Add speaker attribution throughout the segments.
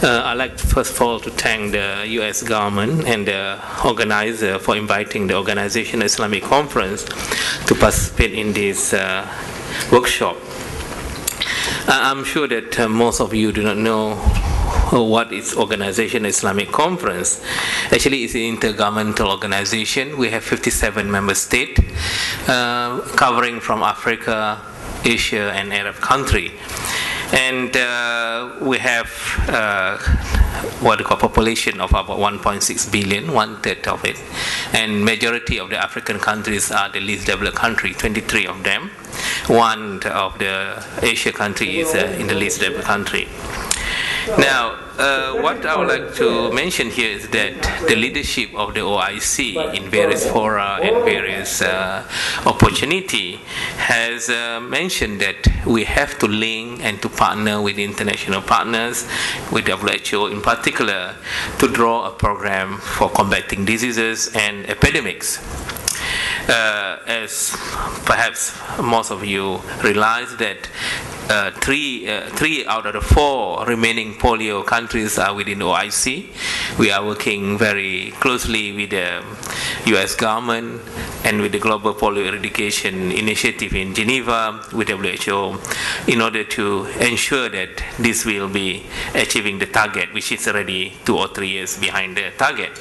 Speaker 1: I'd like to, first of all, to thank the U.S. government and the organizer for inviting the Organization Islamic Conference to participate in this workshop. I'm sure that most of you do not know what is Organization Islamic Conference. Actually, it's an intergovernmental organization. We have 57 member states covering from Africa, Asia, and Arab country. And we have what we call population of about 1.6 billion, one-third of it. And majority of the African countries are the least developed country, 23 of them. One of the Asia country is in the least developed country. Now, what I would like to mention here is that the leadership of the OIC in various fora and various opportunity has mentioned that we have to link and to partner with international partners, with WHO in particular, to draw a program for combating diseases and epidemics. As perhaps most of you realize that three out of the 4 remaining polio countries are within OIC. We are working very closely with the US government and with the Global Polio Eradication Initiative in Geneva with WHO in order to ensure that this will be achieving the target, which is already 2 or 3 years behind the target.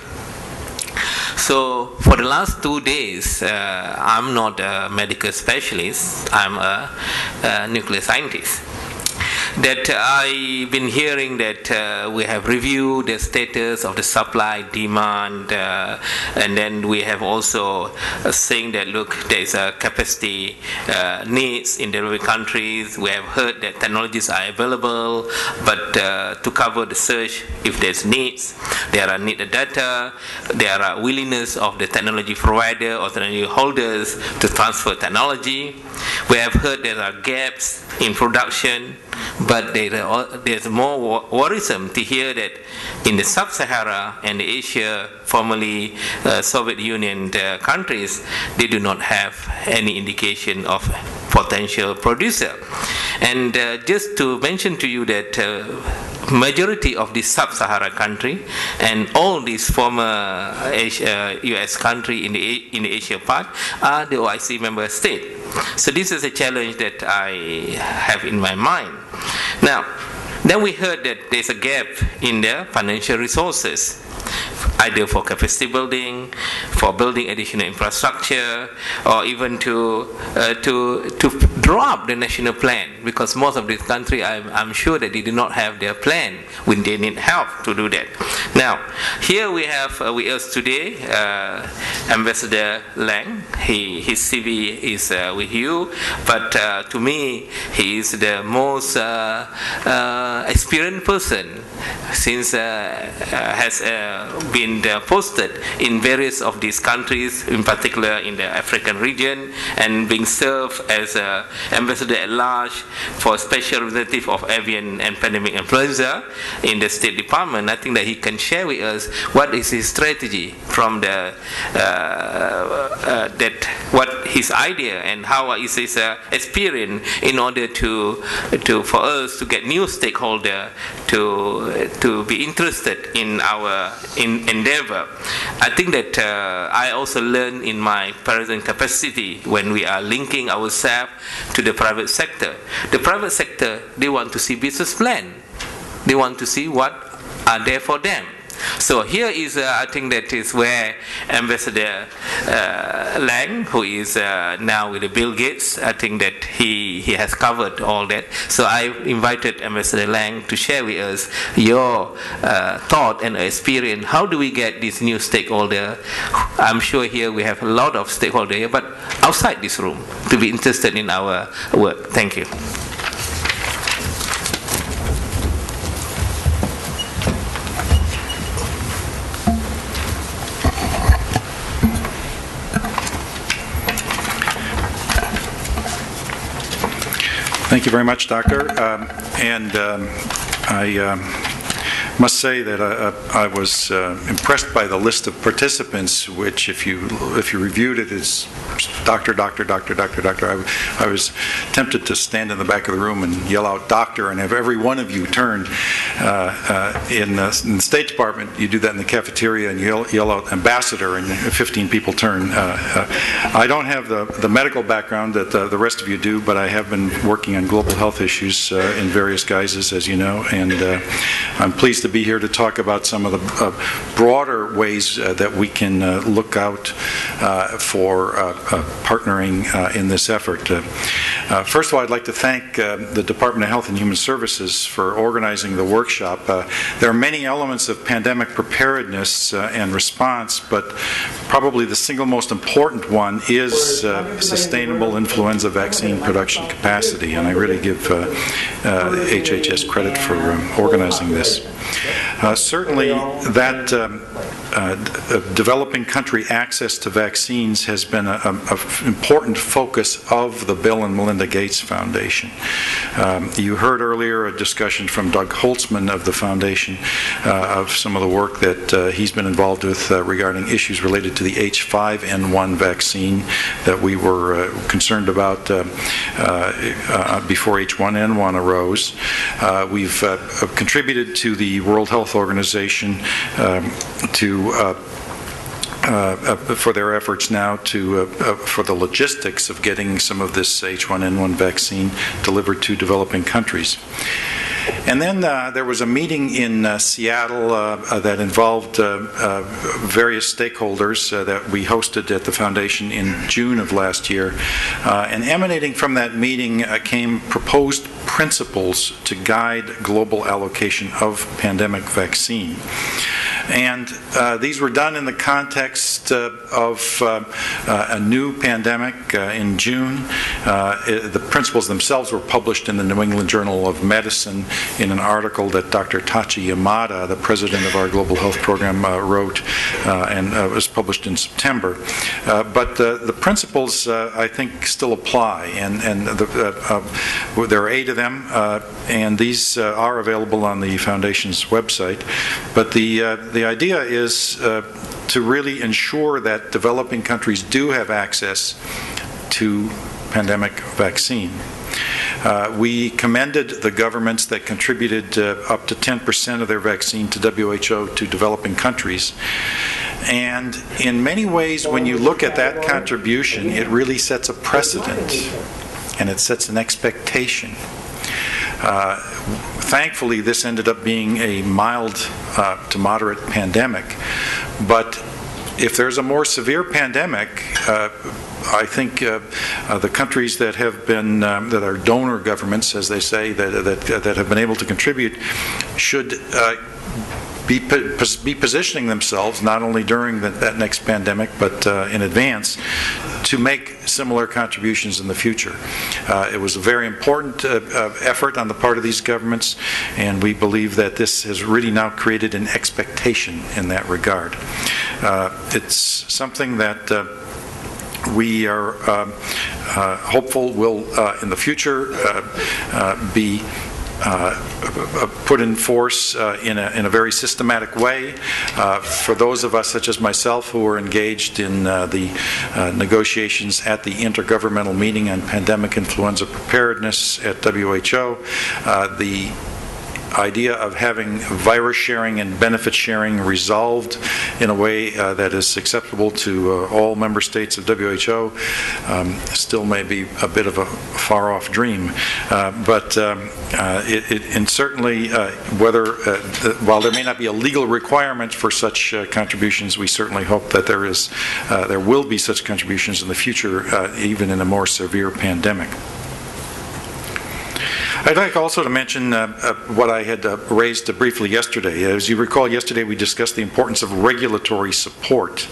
Speaker 1: So for the last 2 days, I'm not a medical specialist, I'm a nuclear scientist. That I've been hearing that we have reviewed the status of the supply, demand, and then we have also saying that, look, there is a capacity needs in developing countries. We have heard that technologies are available, but to cover the surge, if there's needs, there are needed data, there are willingness of the technology provider or technology holders to transfer technology. We have heard there are gaps in production, but there's more worrisome to hear that in the Sub-Sahara and the Asia, formerly Soviet Union countries, they do not have any indication of potential producer. And just to mention to you that majority of the Sub-Sahara country and all these former US country in the Asia part are the OIC member state. So this is a challenge that I have in my mind. Now, then we heard that there's a gap in the financial resources, either for capacity building, for building additional infrastructure, or even to draw up the national plan, because most of these countries, I'm sure that they do not have their plan when they need help to do that. Now, here we have with us today Ambassador Lange. His CV is with you, but to me, he is the most experienced person since has been posted in various of these countries, in particular in the African region, and being served as ambassador at large for special representative of avian and pandemic influenza in the State Department. I think that he can share with us what is his strategy from the what his idea and how is his experience in order for us to get new stakeholder to be interested in our endeavor. I think that I also learned in my present capacity when we are linking ourselves to the private sector. The private sector, they want to see business plan. They want to see what are there for them. So here is, I think that is where Ambassador Lange, who is now with the Bill Gates, I think that he has covered all that. So I invited Ambassador Lange to share with us your thought and experience. How do we get this new stakeholder? I'm sure here we have a lot of stakeholders here, but outside this room to be interested in our work. Thank you.
Speaker 2: Thank you very much, Doctor. I must say that I was impressed by the list of participants, which, if you reviewed it, is doctor, doctor, doctor, doctor, doctor. I was tempted to stand in the back of the room and yell out "doctor" and have every one of you turn. In the State Department, you do that in the cafeteria and yell out "ambassador," and 15 people turn. I don't have the medical background that the rest of you do, but I have been working on global health issues in various guises, as you know, and I'm pleased to be here to talk about some of the broader ways that we can look out for partnering in this effort. First of all, I'd like to thank the Department of Health and Human Services for organizing the workshop. There are many elements of pandemic preparedness and response, but probably the single most important one is sustainable influenza vaccine production capacity, and I really give HHS credit for organizing this. Certainly that developing country access to vaccines has been an important focus of the Bill and Melinda Gates Foundation. You heard earlier a discussion from Doug Holtzman of the foundation of some of the work that he's been involved with regarding issues related to the H5N1 vaccine that we were concerned about before H1N1 arose. We've contributed to the World Health Organization for their efforts now for the logistics of getting some of this H1N1 vaccine delivered to developing countries. And then there was a meeting in Seattle that involved various stakeholders that we hosted at the foundation in June of last year. And emanating from that meeting came proposed principles to guide global allocation of pandemic vaccine. And these were done in the context of a new pandemic in June. The principles themselves were published in the New England Journal of Medicine in an article that Dr. Tachi Yamada, the president of our Global Health Program, wrote, and was published in September. But the principles, I think, still apply, and there are 8 of them, and these are available on the Foundation's website. But the idea is to really ensure that developing countries do have access to pandemic vaccine. We commended the governments that contributed up to 10% of their vaccine to WHO to developing countries. And in many ways, when you look at that contribution, it really sets a precedent, and it sets an expectation. Thankfully, this ended up being a mild to moderate pandemic, but if there's a more severe pandemic, I think the countries that have been that are donor governments, as they say, that have been able to contribute, should be positioning themselves not only during that next pandemic, but in advance, to make similar contributions in the future. It was a very important effort on the part of these governments, and we believe that this has really now created an expectation in that regard. It's something that we are hopeful will in the future be put in force in a very systematic way. For those of us, such as myself, who are engaged in the negotiations at the Intergovernmental Meeting on Pandemic Influenza Preparedness at WHO, the idea of having virus sharing and benefit sharing resolved in a way that is acceptable to all member states of WHO still may be a bit of a far-off dream. And certainly, while there may not be a legal requirement for such contributions, we certainly hope that there will be such contributions in the future, even in a more severe pandemic. I'd like also to mention what I had raised briefly yesterday. As you recall, yesterday we discussed the importance of regulatory support.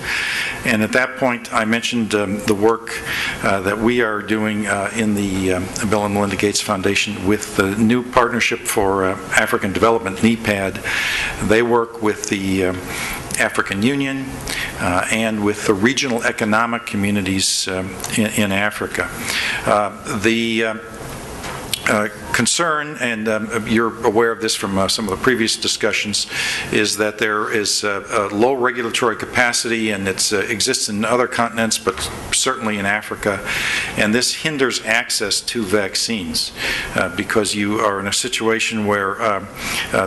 Speaker 2: And at that point, I mentioned the work that we are doing in the Bill and Melinda Gates Foundation with the new Partnership for African Development, NEPAD. They work with the African Union and with the regional economic communities in Africa. concern, and you're aware of this from some of the previous discussions, is that there is a low regulatory capacity, and it exists in other continents, but certainly in Africa, and this hinders access to vaccines because you are in a situation where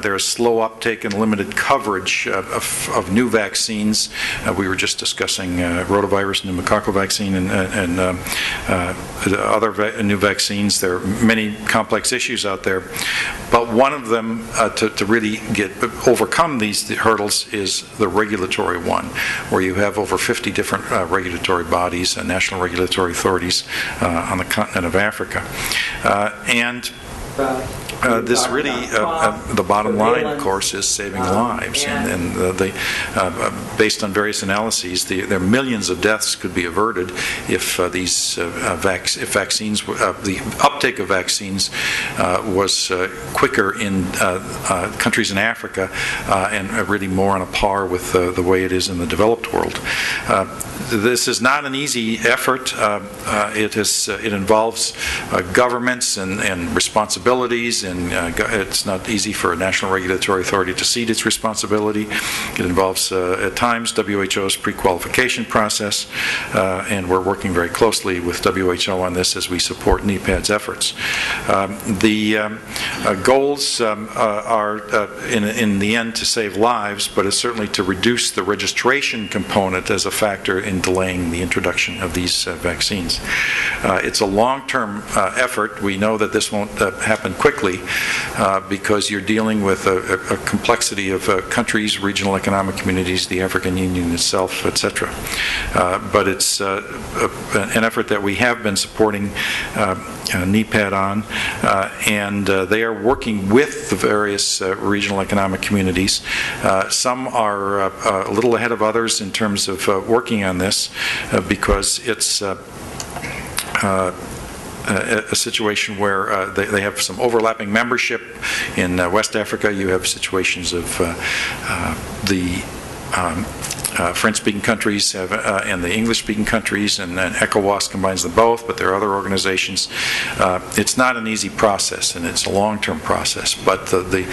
Speaker 2: there is slow uptake and limited coverage of new vaccines. We were just discussing rotavirus, pneumococcal vaccine, and other new vaccines. There are many complex issues out there, but one of them to really overcome these hurdles is the regulatory one, where you have over 50 different regulatory bodies, national regulatory authorities on the continent of Africa. This really, the bottom line, of course, is saving lives, and based on various analyses, there are millions of deaths could be averted if vaccines, the uptake of vaccines was quicker in countries in Africa and really more on a par with the way it is in the developed world. This is not an easy effort. It involves governments and responsibilities, and it's not easy for a national regulatory authority to cede its responsibility. It involves, at times, WHO's pre-qualification process, and we're working very closely with WHO on this as we support NEPAD's efforts. The goals are, in the end, to save lives, but it's certainly to reduce the registration component as a factor in delaying the introduction of these vaccines. It's a long-term effort. We know that this won't happen quickly because you're dealing with a complexity of countries, regional economic communities, the African Union itself, etc. But it's an effort that we have been supporting NEPAD on, and they are working with the various regional economic communities. Some are a little ahead of others in terms of working on this because it's a situation where they have some overlapping membership. In West Africa, you have situations of the French-speaking countries and the English-speaking countries, and ECOWAS combines them both, but there are other organizations. It's not an easy process, and it's a long-term process, but the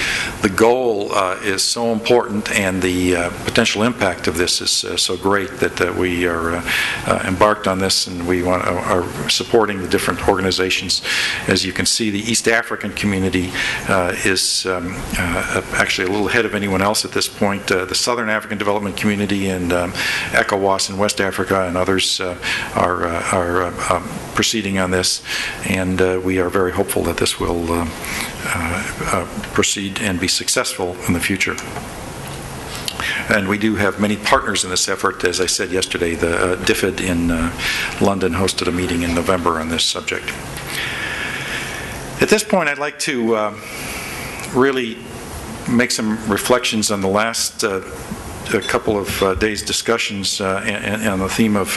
Speaker 2: goal is so important, and the potential impact of this is so great that we are embarked on this, and we are supporting the different organizations. As you can see, the East African community is actually a little ahead of anyone else at this point. The Southern African Development Community and ECOWAS in West Africa and others are proceeding on this, and we are very hopeful that this will proceed and be successful in the future. And we do have many partners in this effort. As I said yesterday, the DFID in London hosted a meeting in November on this subject. At this point, I'd like to really make some reflections on the last a couple of days' discussions on the theme of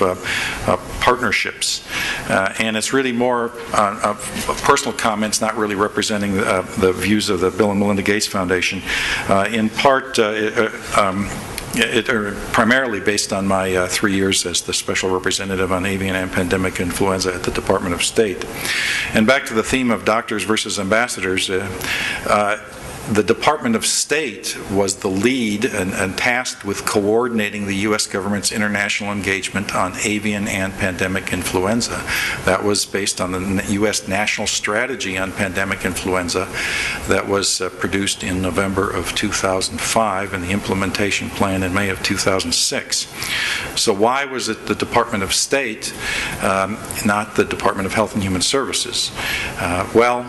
Speaker 2: partnerships. And it's really more personal comments, not really representing the views of the Bill and Melinda Gates Foundation. In part, primarily based on my 3 years as the Special Representative on Avian and Pandemic Influenza at the Department of State. And back to the theme of doctors versus ambassadors, the Department of State was the lead and tasked with coordinating the U.S. government's international engagement on avian and pandemic influenza. That was based on the U.S. National Strategy on Pandemic Influenza that was produced in November of 2005 and the implementation plan in May of 2006. So why was it the Department of State, not the Department of Health and Human Services? Well,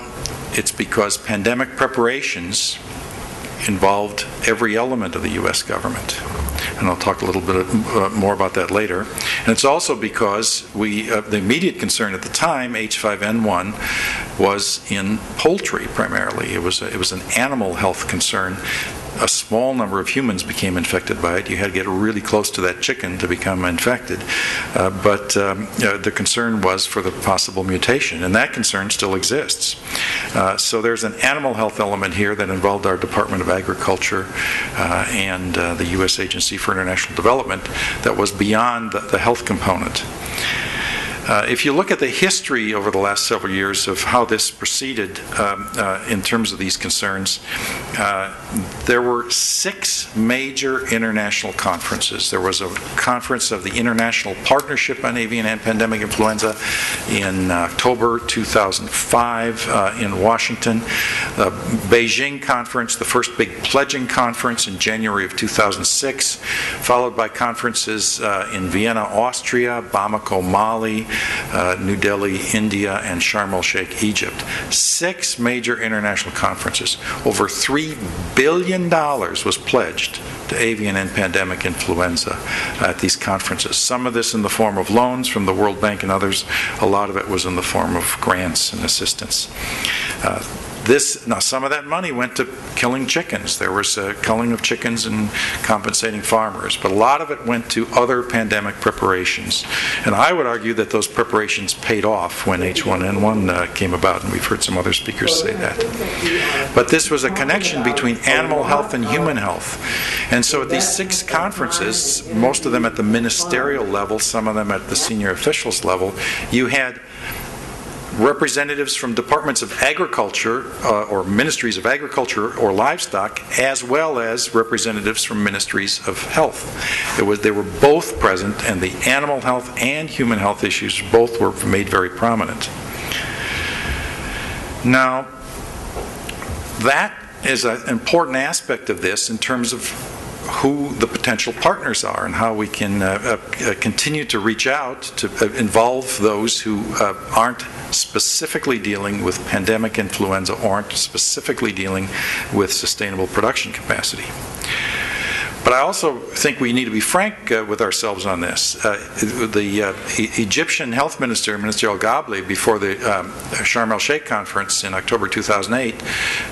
Speaker 2: it's because pandemic preparations involved every element of the U.S. government. And I'll talk a little bit more about that later. And it's also because the immediate concern at the time, H5N1, was in poultry primarily. It was an animal health concern. A small number of humans became infected by it. You had to get really close to that chicken to become infected. But the concern was for the possible mutation, and that concern still exists. So there's an animal health element here that involved our Department of Agriculture and the U.S. Agency for International Development that was beyond the health component. If you look at the history over the last several years of how this proceeded in terms of these concerns, there were 6 major international conferences. There was a conference of the International Partnership on Avian and Pandemic Influenza in October 2005 in Washington. The Beijing conference, the first big pledging conference in January of 2006, followed by conferences in Vienna, Austria, Bamako, Mali, New Delhi, India, and Sharm el-Sheikh, Egypt. 6 major international conferences. Over $3 billion was pledged to avian and pandemic influenza at these conferences. Some of this in the form of loans from the World Bank and others. A lot of it was in the form of grants and assistance. Now, some of that money went to killing chickens. There was culling of chickens and compensating farmers, but a lot of it went to other pandemic preparations. And I would argue that those preparations paid off when H1N1 came about, and we've heard some other speakers say that. But this was a connection between animal health and human health. And so at these 6 conferences, most of them at the ministerial level, some of them at the senior officials level, you had representatives from departments of agriculture or ministries of agriculture or livestock, as well as representatives from ministries of health. They were both present, and the animal health and human health issues both were made very prominent. Now, that is an important aspect of this in terms of who the potential partners are and how we can continue to reach out to involve those who aren't specifically dealing with pandemic influenza or aren't specifically dealing with sustainable production capacity. But I also think we need to be frank with ourselves on this. The Egyptian health minister, Minister El Gabli, before the Sharm el-Sheikh conference in October 2008,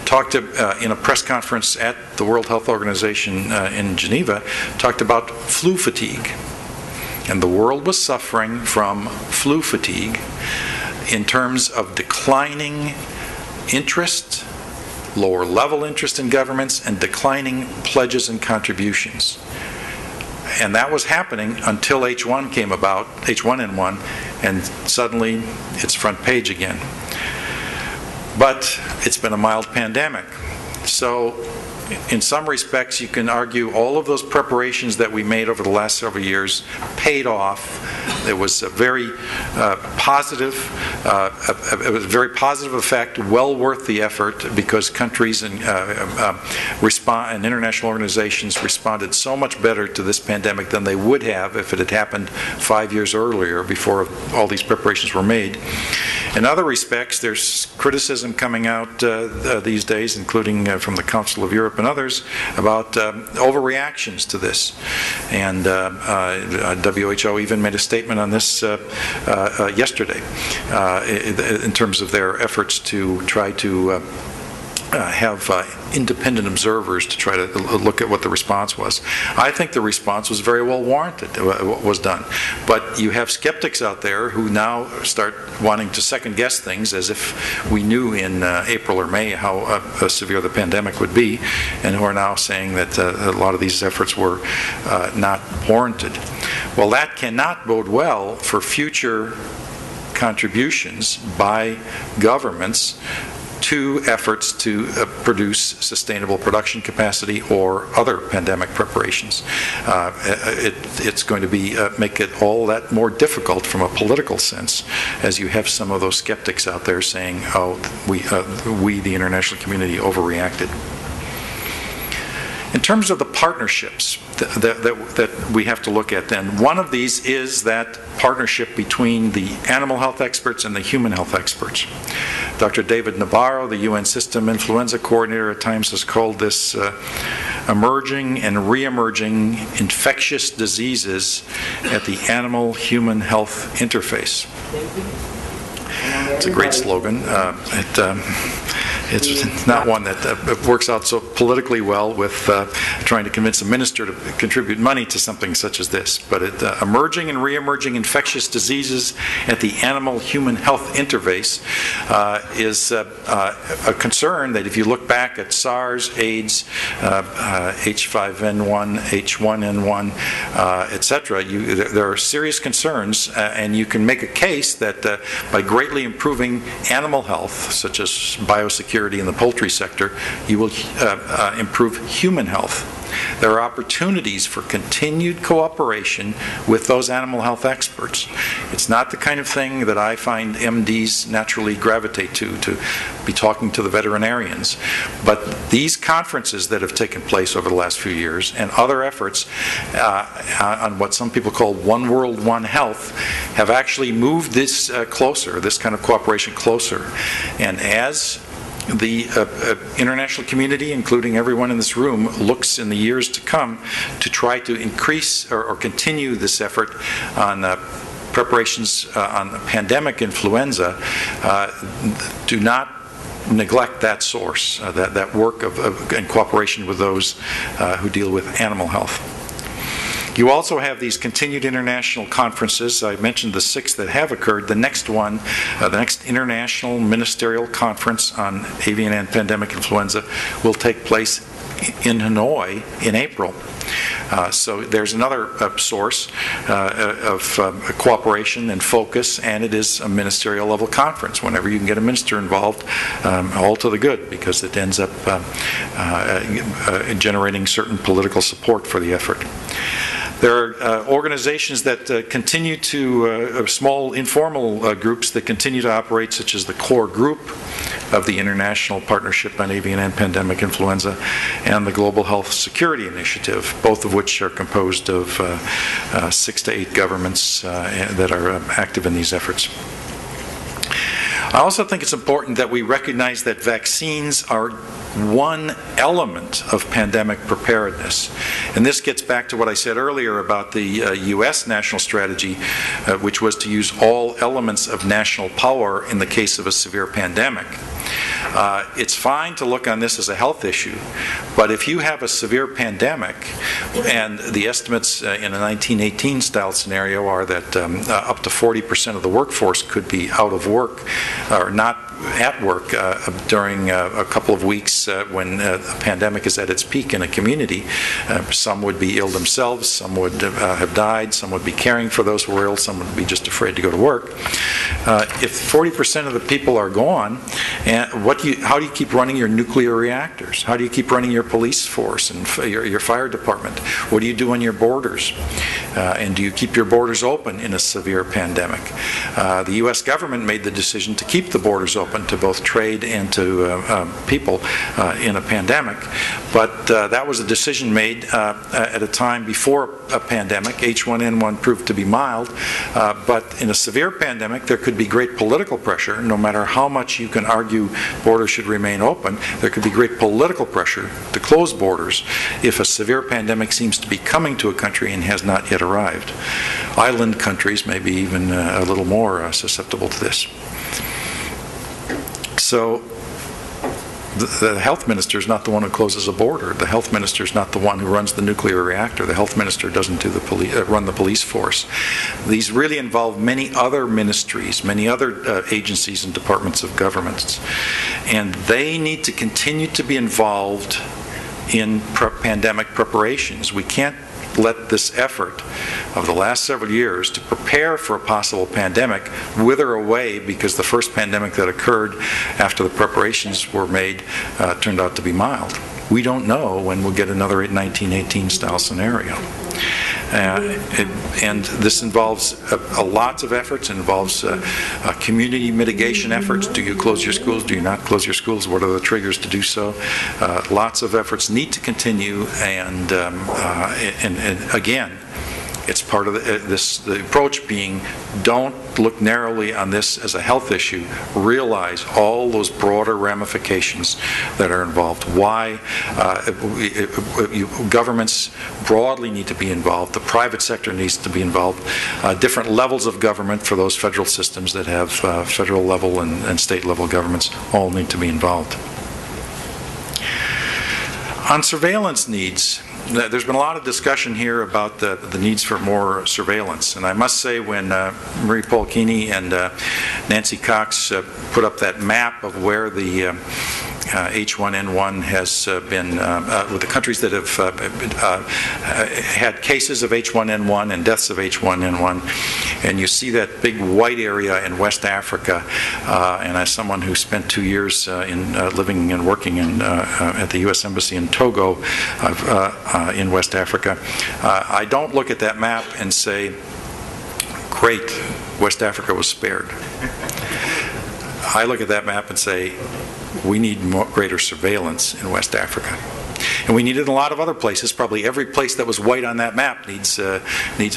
Speaker 2: talked in a press conference at the World Health Organization in Geneva, talked about flu fatigue. And the world was suffering from flu fatigue in terms of declining interest, lower level interest in governments, and declining pledges and contributions. And that was happening until H1 came about, H1N1, and suddenly it's front page again. But it's been a mild pandemic. So in some respects, you can argue all of those preparations that we made over the last several years paid off. It was a very positive effect, well worth the effort, because countries and international organizations responded so much better to this pandemic than they would have if it had happened 5 years earlier, before all these preparations were made. In other respects, there's criticism coming out these days, including from the Council of Europe and others, about overreactions to this. And WHO even made a statement on this yesterday in terms of their efforts to try to have independent observers to try to look at what the response was. I think the response was very well warranted, what was done. But you have skeptics out there who now start wanting to second guess things as if we knew in April or May how severe the pandemic would be, and who are now saying that a lot of these efforts were not warranted. Well, that cannot bode well for future contributions by governments to efforts to produce sustainable production capacity or other pandemic preparations. It's going to be make it all that more difficult from a political sense, as you have some of those skeptics out there saying, "Oh, we, the international community, overreacted." In terms of the partnerships that we have to look at, then, one of these is that partnership between the animal health experts and the human health experts. Dr. David Nabarro, the UN System Influenza Coordinator, at times has called this emerging and re-emerging infectious diseases at the animal-human health interface. It's a great slogan. It's not one that works out so politically well with trying to convince a minister to contribute money to something such as this. But emerging and re-emerging infectious diseases at the animal-human health interface is a concern that if you look back at SARS, AIDS, H5N1, H1N1, etc., there are serious concerns, and you can make a case that by greatly improving animal health, such as biosecurity in the poultry sector, you will improve human health. There are opportunities for continued cooperation with those animal health experts. It's not the kind of thing that I find MDs naturally gravitate to be talking to the veterinarians. But these conferences that have taken place over the last few years and other efforts on what some people call One World, One Health have actually moved this closer, this kind of cooperation closer. And as the international community, including everyone in this room, looks in the years to come to try to increase or continue this effort on preparations on pandemic influenza, do not neglect that source, that work in cooperation with those who deal with animal health. You also have these continued international conferences. I mentioned the 6 that have occurred. The next one, the next International Ministerial Conference on Avian and Pandemic Influenza, will take place in Hanoi in April. So there's another source of cooperation and focus, and it is a ministerial level conference. Whenever you can get a minister involved, all to the good, because it ends up generating certain political support for the effort. There are organizations that continue to, small informal groups that continue to operate, such as the core group of the International Partnership on Avian and Pandemic Influenza and the Global Health Security Initiative, both of which are composed of 6 to 8 governments that are active in these efforts. I also think it's important that we recognize that vaccines are one element of pandemic preparedness. And this gets back to what I said earlier about the U.S. national strategy, which was to use all elements of national power in the case of a severe pandemic. It's fine to look on this as a health issue, but if you have a severe pandemic, and the estimates in a 1918 style scenario are that up to 40% of the workforce could be out of work or not at work during a couple of weeks when a pandemic is at its peak in a community. Some would be ill themselves, some would have died, some would be caring for those who were ill, some would be just afraid to go to work. If 40% of the people are gone, and how do you keep running your nuclear reactors? How do you keep running your police force and your fire department? What do you do on your borders? And do you keep your borders open in a severe pandemic? The U.S. government made the decision to keep the borders open to both trade and to people in a pandemic. But that was a decision made at a time before a pandemic. H1N1 proved to be mild. But in a severe pandemic, there could be great political pressure. No matter how much you can argue borders should remain open, there could be great political pressure to close borders if a severe pandemic seems to be coming to a country and has not yet arrived. Island countries may be even a little more susceptible to this. So the health minister is not the one who closes a border. The health minister is not the one who runs the nuclear reactor. The health minister doesn't do the run the police force. These really involve many other ministries, many other agencies and departments of governments. And they need to continue to be involved in pandemic preparations. We can't let this effort of the last several years to prepare for a possible pandemic wither away because the first pandemic that occurred after the preparations were made turned out to be mild. We don't know when we'll get another 1918 style scenario. And this involves lots of efforts. It involves community mitigation efforts. Do you close your schools? Do you not close your schools? What are the triggers to do so? Lots of efforts need to continue, and again, it's part of the approach being, don't look narrowly on this as a health issue. Realize all those broader ramifications that are involved. Why governments broadly need to be involved. The private sector needs to be involved. Different levels of government for those federal systems that have federal level and state level governments all need to be involved. On surveillance needs, there's been a lot of discussion here about the needs for more surveillance. And I must say, when Marie Polchini and Nancy Cox put up that map of where the H1N1 has been, with the countries that have had cases of H1N1 and deaths of H1N1, and you see that big white area in West Africa, and as someone who spent 2 years in living and working at the U.S. Embassy in Togo in West Africa, I don't look at that map and say, great, West Africa was spared. I look at that map and say, we need greater surveillance in West Africa. And we need it in a lot of other places. Probably every place that was white on that map needs it.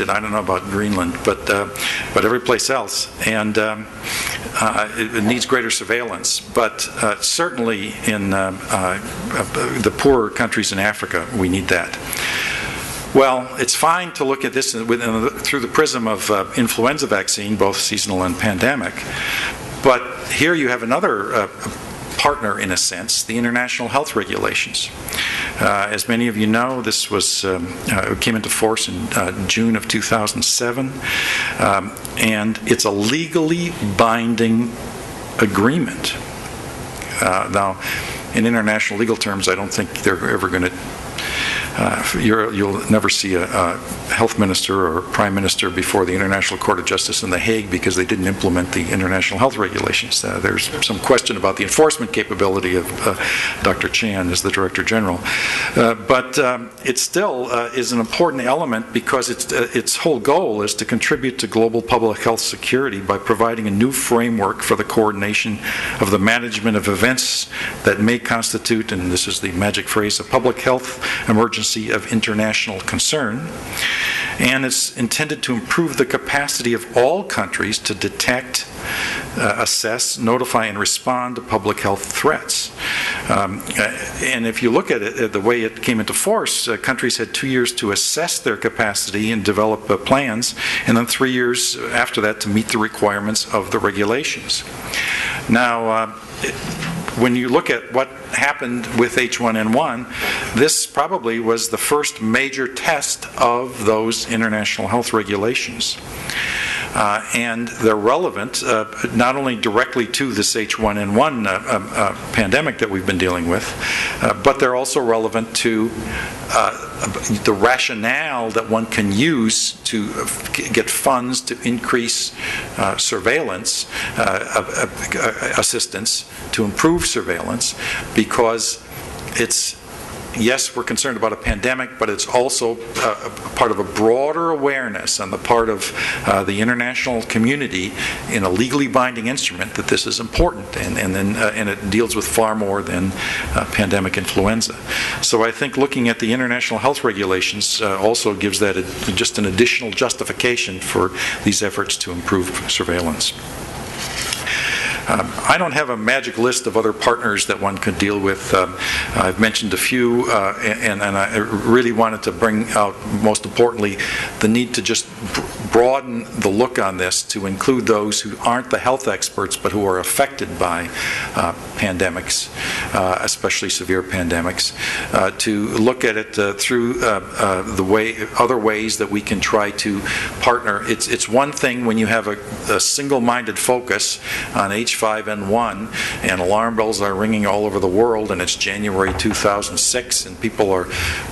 Speaker 2: I don't know about Greenland, but every place else. And it needs greater surveillance. But certainly in the poorer countries in Africa, we need that. Well, it's fine to look at this through the prism of influenza vaccine, both seasonal and pandemic. But here you have another partner, in a sense, the international health regulations. As many of you know, this came into force in June of 2007, and it's a legally binding agreement. Now, in international legal terms, I don't think they're ever going to you'll never see a health minister or prime minister before the International Court of Justice in The Hague because they didn't implement the international health regulations. There's some question about the enforcement capability of Dr. Chan as the Director General. But it still is an important element because its whole goal is to contribute to global public health security by providing a new framework for the coordination of the management of events that may constitute, and this is the magic phrase, a public health emergency of international concern, and it's intended to improve the capacity of all countries to detect, assess, notify, and respond to public health threats. And if you look at it, the way it came into force, countries had 2 years to assess their capacity and develop plans, and then 3 years after that to meet the requirements of the regulations. Now, when you look at what happened with H1N1, this probably was the first major test of those international health regulations. And they're relevant not only directly to this H1N1 pandemic that we've been dealing with, but they're also relevant to the rationale that one can use to get funds to increase surveillance assistance, to improve surveillance, because it's, yes, we're concerned about a pandemic, but it's also part of a broader awareness on the part of the international community in a legally binding instrument that this is important, and it deals with far more than pandemic influenza. So I think looking at the international health regulations also gives that just an additional justification for these efforts to improve surveillance. I don't have a magic list of other partners that one could deal with. I've mentioned a few, and I really wanted to bring out, most importantly, the need to just broaden the look on this to include those who aren't the health experts but who are affected by pandemics, especially severe pandemics, to look at it through other ways that we can try to partner. It's one thing when you have a single-minded focus on H5N1 and alarm bells are ringing all over the world, and it's January 2006 and people are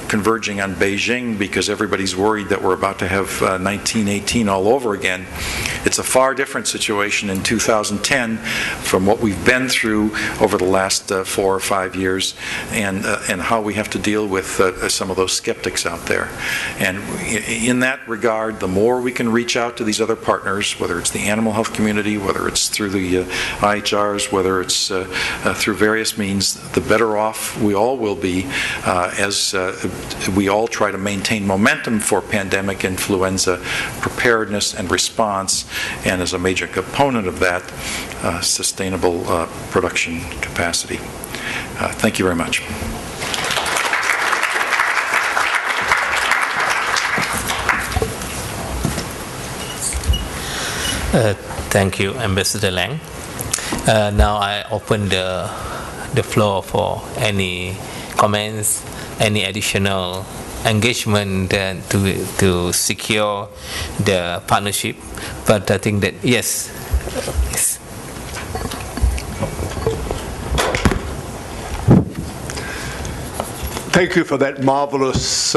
Speaker 2: converging on Beijing because everybody's worried that we're about to have 1918 all over again. It's a far different situation in 2010 from what we've been through over the last 4 or 5 years, and how we have to deal with some of those skeptics out there. And in that regard, the more we can reach out to these other partners, whether it's the animal health community, whether it's through the IHRs, whether it's through various means, the better off we all will be as we all try to maintain momentum for pandemic influenza preparedness and response, and as a major component of that, sustainable production capacity. Thank you very much.
Speaker 1: Thank you, Ambassador Lange. Now I open the floor for any comments, any additional engagement to secure the partnership. But I think that, yes.
Speaker 3: Thank you for that marvelous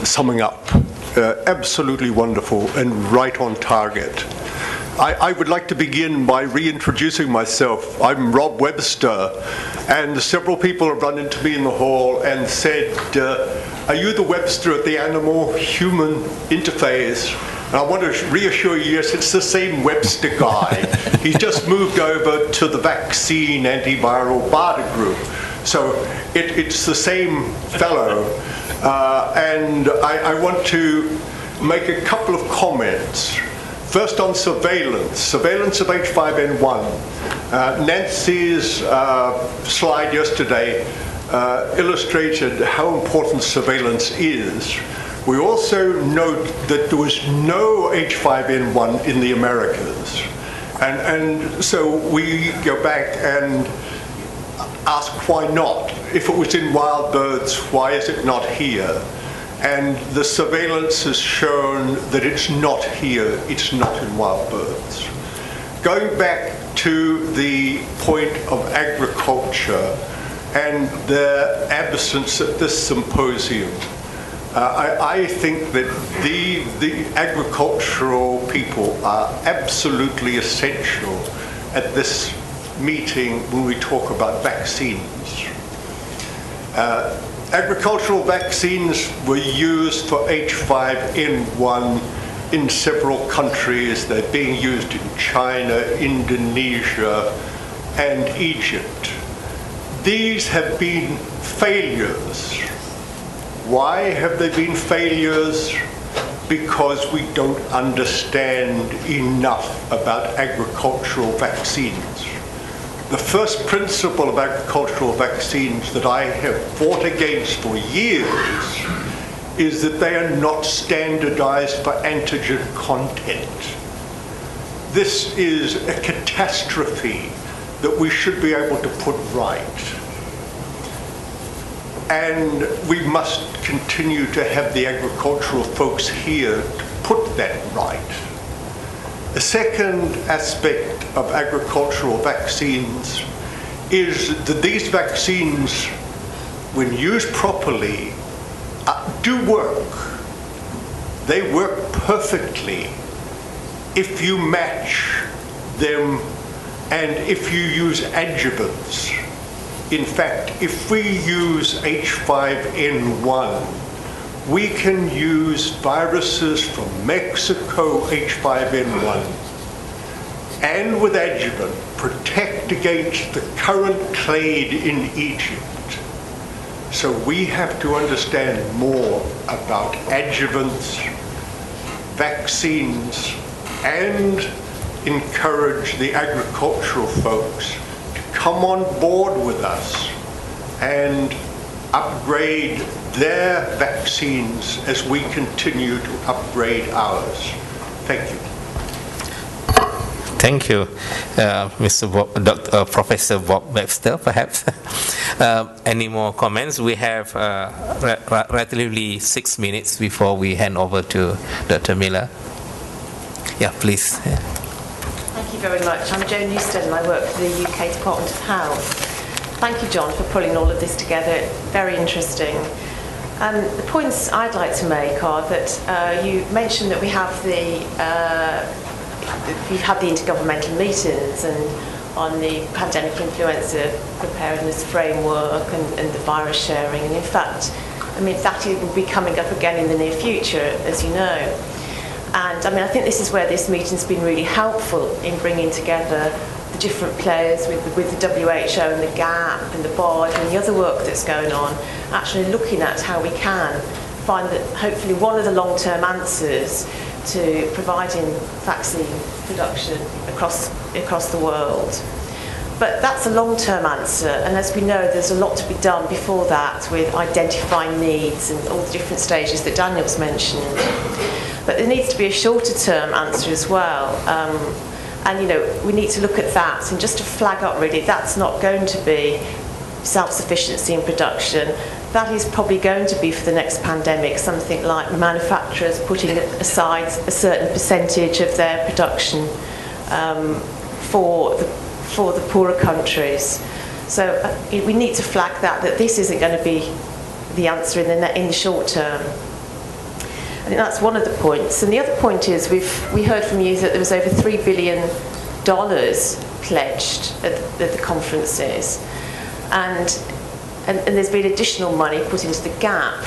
Speaker 3: summing up. Absolutely wonderful and right on target. I would like to begin by reintroducing myself. I'm Rob Webster, and several people have run into me in the hall and said, are you the Webster at the animal-human interface? And I want to reassure you, yes, it's the same Webster guy. He's just moved over to the vaccine antiviral BARDA group. So it's the same fellow. And I want to make a couple of comments. First on surveillance of H5N1. Nancy's slide yesterday illustrated how important surveillance is. We also note that there was no H5N1 in the Americas. And so we go back and ask why not? If it was in wild birds, why is it not here? And the surveillance has shown that it's not here, it's not in wild birds. Going back to the point of agriculture and the absence at this symposium, I think that the agricultural people are absolutely essential at this meeting when we talk about vaccines. Agricultural vaccines were used for H5N1 in several countries. They're being used in China, Indonesia, and Egypt. These have been failures. Why have they been failures? Because we don't understand enough about agricultural vaccines. The first principle of agricultural vaccines that I have fought against for years is that they are not standardized for antigen content. This is a catastrophe that we should be able to put right. And we must continue to have the agricultural folks here to put that right. The second aspect of agricultural vaccines is that these vaccines, when used properly, do work. They work perfectly if you match them and if you use adjuvants. In fact, if we use H5N1, we can use viruses from Mexico, H5N1, and with adjuvant, protect against the current clade in Egypt. So we have to understand more about adjuvants, vaccines, and encourage the agricultural folks to come on board with us and upgrade their vaccines as we continue to upgrade ours. Thank you.
Speaker 1: Thank you, Mr. Bob, Professor Bob Webster, perhaps. Any more comments? We have relatively 6 minutes before we hand over to Dr. Miller. Yeah, please.
Speaker 4: Thank you very much. I'm Joan Newstead and I work for the UK Department of Health. Thank you, John, for pulling all of this together. Very interesting. The points I'd like to make are that you mentioned that we have we've had the intergovernmental meetings and on the pandemic influenza preparedness framework and the virus sharing, and in fact, I mean, that will be coming up again in the near future, as you know. And I mean, I think this is where this meeting's been really helpful in bringing together the different players with the WHO and the GAP and the BOD and the other work that's going on, actually looking at how we can find that hopefully one of the long-term answers to providing vaccine production across the world. But that's a long-term answer, and as we know, there's a lot to be done before that with identifying needs and all the different stages that Daniel's mentioned. But there needs to be a shorter-term answer as well. And, you know, we need to look at that. And just to flag up, really, that's not going to be self-sufficiency in production. That is probably going to be, for the next pandemic, something like manufacturers putting aside a certain percentage of their production for the poorer countries. So we need to flag that this isn't going to be the answer in the short term. I think that's one of the points. And the other point is we heard from you that there was over $3 billion pledged at the conferences, and there's been additional money put into the gap.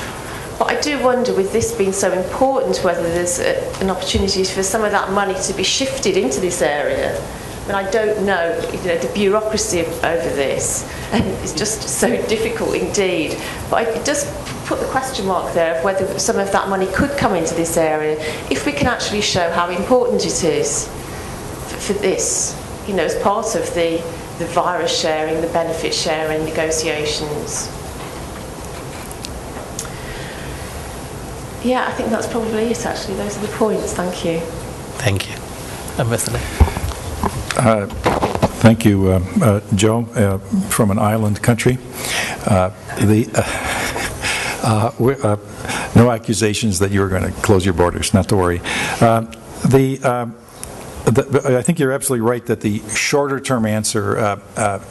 Speaker 4: But I do wonder, with this being so important, whether there's an opportunity for some of that money to be shifted into this area. I mean, I don't know, the bureaucracy over this, and it's just so difficult indeed. But it does put the question mark there of whether some of that money could come into this area if we can actually show how important it is for this, as part of the virus sharing, the benefit sharing negotiations. Yeah, I think that's probably it, actually. Those are the points. Thank you.
Speaker 1: Thank you. Mr.
Speaker 2: Thank you, Joe, from an island country. No accusations that you're going to close your borders, not to worry. I think you're absolutely right that the shorter-term answer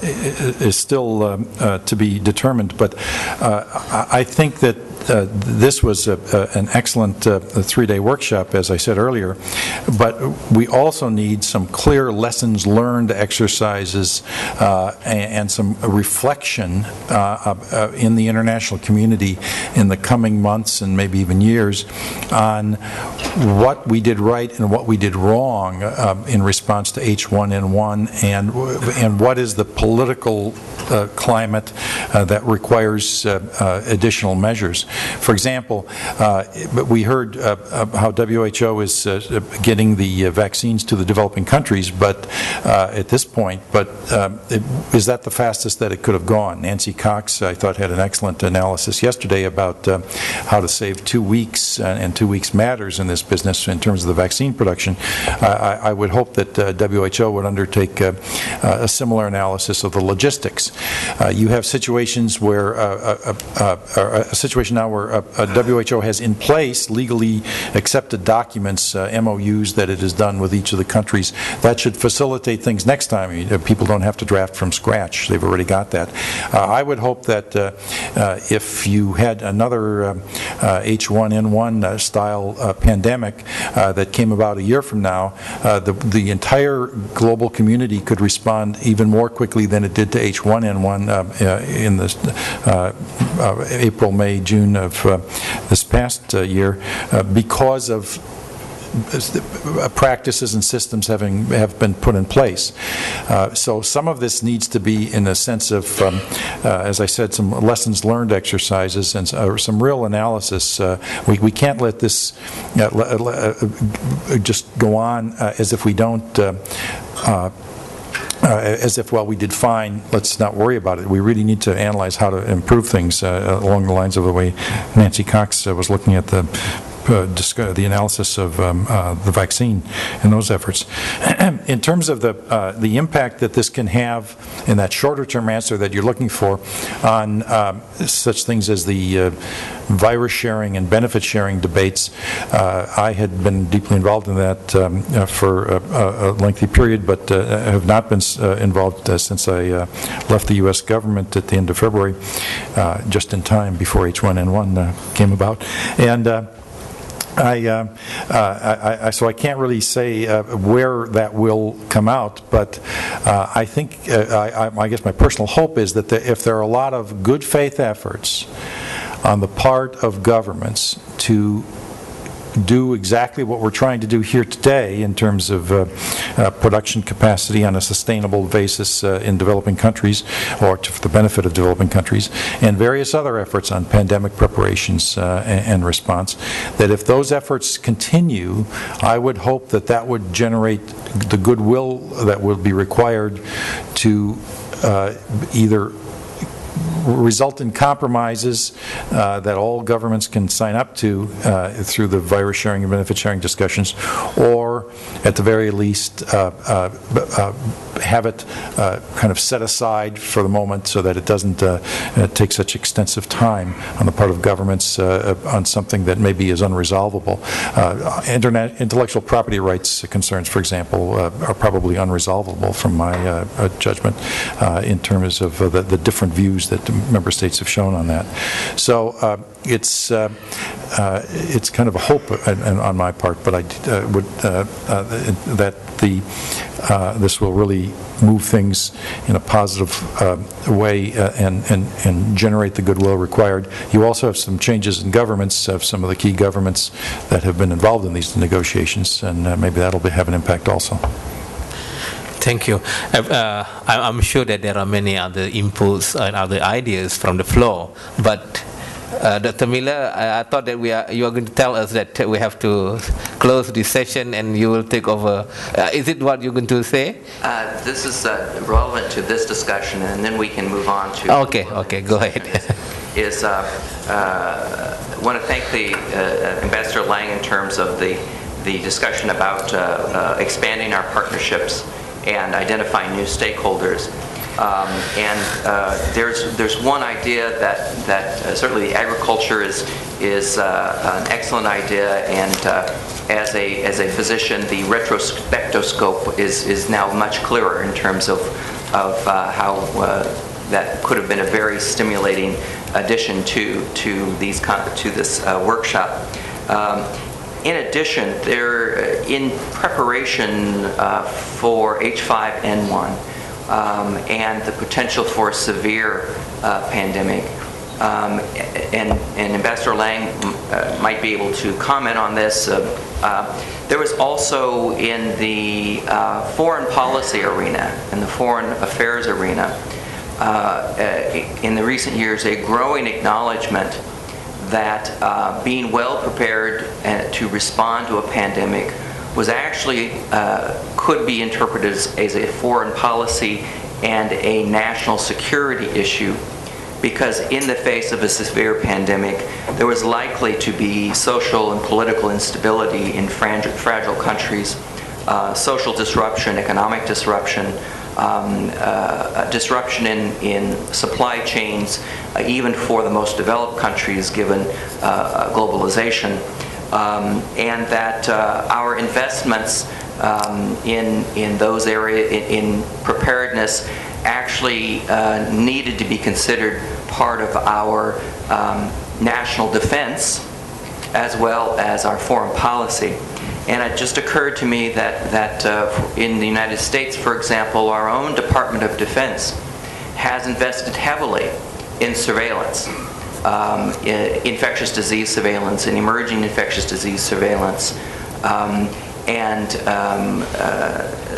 Speaker 2: is still to be determined, but I think that this was an excellent three-day workshop, as I said earlier, but we also need some clear lessons learned exercises and some reflection in the international community in the coming months and maybe even years on what we did right and what we did wrong in response to H1N1 and what is the political climate that requires additional measures. For example, we heard how WHO is getting the vaccines to the developing countries, but at this point, is that the fastest that it could have gone? Nancy Cox, I thought, had an excellent analysis yesterday about how to save 2 weeks, and 2 weeks matters in this business in terms of the vaccine production. I would hope that WHO would undertake a similar analysis of the logistics. You have situations where a situation now where WHO has in place legally accepted documents, MOUs that it has done with each of the countries. That should facilitate things next time. People don't have to draft from scratch. They've already got that. I would hope that if you had another H1N1 style pandemic that came about a year from now, the entire global community could respond even more quickly than it did to H1N1 in the April, May, June of this past year because of practices and systems have been put in place. So some of this needs to be in a sense of, as I said, some lessons learned exercises and some real analysis. We can't let this just go on as if we don't as if, well, we did fine, let's not worry about it. We really need to analyze how to improve things along the lines of the way Nancy Cox was looking at the analysis of the vaccine and those efforts. In terms of the impact that this can have in that shorter-term answer that you're looking for on such things as the virus sharing and benefit sharing debates, I had been deeply involved in that for a lengthy period, but have not been involved since I left the U.S. government at the end of February, just in time before H1N1 came about. And so I can't really say where that will come out, but I think, I guess my personal hope is that if there are a lot of good faith efforts on the part of governments to do exactly what we're trying to do here today in terms of production capacity on a sustainable basis in developing countries, or for the benefit of developing countries, and various other efforts on pandemic preparations and response, that if those efforts continue, I would hope that that would generate the goodwill that will be required to either result in compromises that all governments can sign up to through the virus sharing and benefit sharing discussions, or at the very least have it kind of set aside for the moment so that it doesn't take such extensive time on the part of governments on something that maybe is unresolvable. Intellectual property rights concerns, for example, are probably unresolvable from my judgment in terms of the different views that member states have shown on that. So it's kind of a hope on my part, but I would that this will really move things in a positive way and generate the goodwill required. You also have some changes in governments of some of the key governments that have been involved in these negotiations, and maybe that'll have an impact also.
Speaker 1: Thank you. I'm sure that there are many other inputs and other ideas from the floor, but Dr. Miller, I thought that you are going to tell us that we have to close this session and you will take over. Is it what you're going to say?
Speaker 5: This is relevant to this discussion, and then we can move on to...
Speaker 1: Okay, go ahead.
Speaker 5: Want to thank the Ambassador Lange in terms of the discussion about expanding our partnerships and identifying new stakeholders. There's one idea that certainly agriculture is an excellent idea, and as a physician, the retrospectoscope is now much clearer in terms of how that could have been a very stimulating addition to this workshop. In addition, in preparation for H5N1. And the potential for a severe pandemic. And Ambassador Lange might be able to comment on this. There was also in the foreign policy arena, in the foreign affairs arena, in the recent years, a growing acknowledgement that being well prepared to respond to a pandemic was actually could be interpreted as a foreign policy and a national security issue, because in the face of a severe pandemic, there was likely to be social and political instability in fragile countries, social disruption, economic disruption, disruption in supply chains, even for the most developed countries given globalization. And that our investments in those areas, in preparedness, actually needed to be considered part of our national defense as well as our foreign policy. And it just occurred to me that in the United States, for example, our own Department of Defense has invested heavily in surveillance. Infectious disease surveillance and emerging infectious disease surveillance.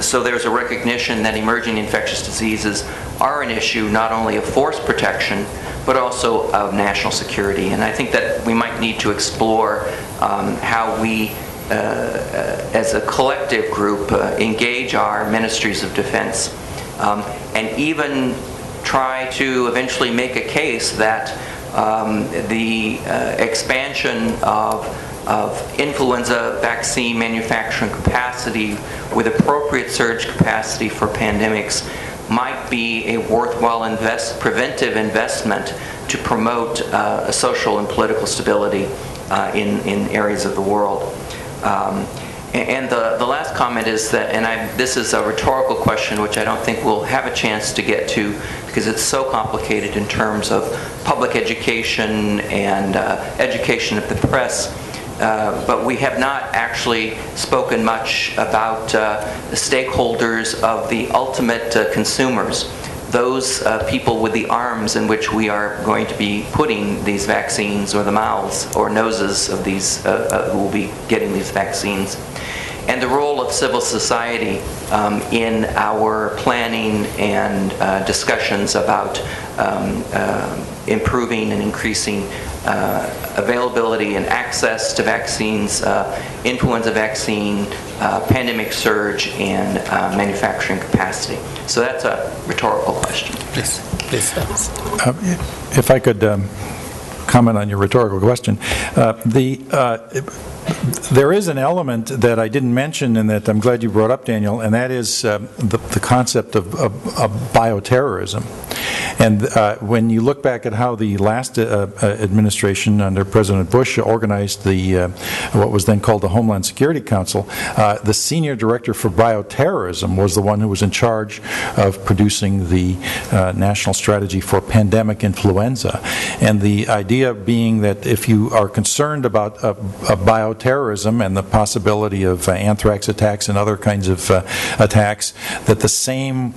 Speaker 5: So there's a recognition that emerging infectious diseases are an issue not only of force protection, but also of national security. And I think that we might need to explore how we, as a collective group, engage our ministries of defense, and even try to eventually make a case that the expansion of influenza vaccine manufacturing capacity with appropriate surge capacity for pandemics might be a worthwhile preventive investment to promote social and political stability in areas of the world. And the last comment is that, and this is a rhetorical question which I don't think we'll have a chance to get to because it's so complicated in terms of public education and education of the press, but we have not actually spoken much about the stakeholders of the ultimate consumers, those people with the arms in which we are going to be putting these vaccines, or the mouths or noses of these who will be getting these vaccines. And the role of civil society in our planning and discussions about improving and increasing availability and access to vaccines, influenza vaccine, pandemic surge, and manufacturing capacity. So that's a rhetorical question.
Speaker 1: Please.
Speaker 2: If I could comment on your rhetorical question. There is an element that I didn't mention and that I'm glad you brought up, Daniel, and that is the concept of bioterrorism. And when you look back at how the last administration under President Bush organized the what was then called the Homeland Security Council, the senior director for bioterrorism was the one who was in charge of producing the national strategy for pandemic influenza. And the idea being that if you are concerned about bioterrorism and the possibility of anthrax attacks and other kinds of attacks, that the same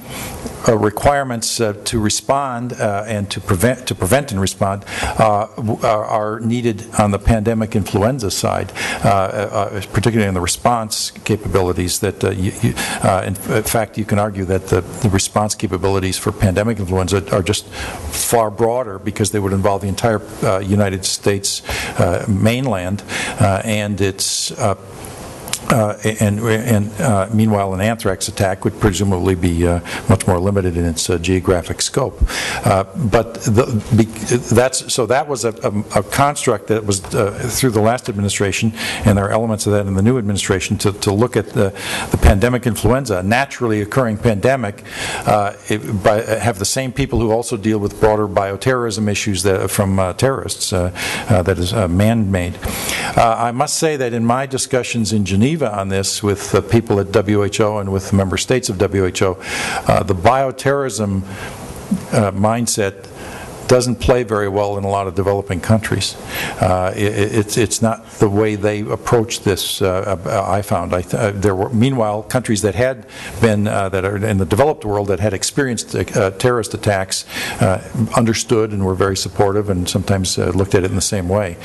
Speaker 2: requirements to respond and to prevent and respond are needed on the pandemic influenza side, particularly in the response capabilities. That in fact, you can argue that the response capabilities for pandemic influenza are just far broader because they would involve the entire United States mainland, and it's meanwhile, an anthrax attack would presumably be much more limited in its geographic scope. That was a construct that was through the last administration, and there are elements of that in the new administration to look at the pandemic influenza, a naturally occurring pandemic, have the same people who also deal with broader bioterrorism issues from terrorists that is man-made. I must say that in my discussions in Geneva on this with people at WHO and with member states of WHO, the bioterrorism mindset doesn't play very well in a lot of developing countries. It's not the way they approach this. I found there were meanwhile countries that had been that are in the developed world that had experienced terrorist attacks understood and were very supportive and sometimes looked at it in the same way.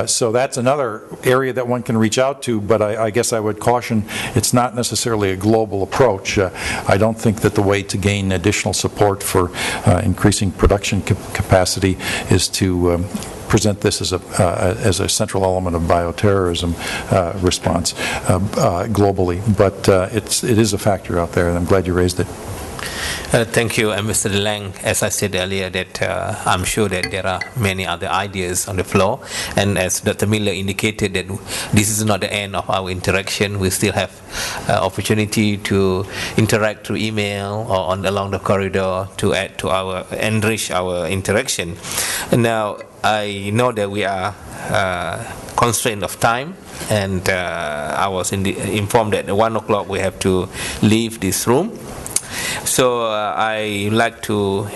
Speaker 2: So that's another area that one can reach out to. But I guess I would caution it's not necessarily a global approach. I don't think that the way to gain additional support for increasing production capacity is to present this as a central element of bioterrorism response globally. But it is a factor out there, and I'm glad you raised it.
Speaker 1: Thank you, Mr. Lange. As I said earlier, that I'm sure that there are many other ideas on the floor, and as Dr. Miller indicated, that this is not the end of our interaction. We still have opportunity to interact through email or along the corridor to add to our enrich our interaction. And now I know that we are constrained of time, and I was informed that at 1 o'clock we have to leave this room. So I like to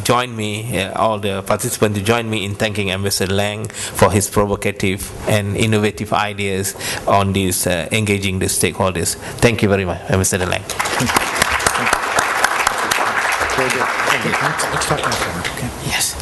Speaker 1: join me, all the participants to join me in thanking Ambassador Lange for his provocative and innovative ideas on this engaging the stakeholders. Thank you very much, Ambassador Lange.
Speaker 2: Very good. Thank you. Let's talk about that. Okay.
Speaker 1: Yes.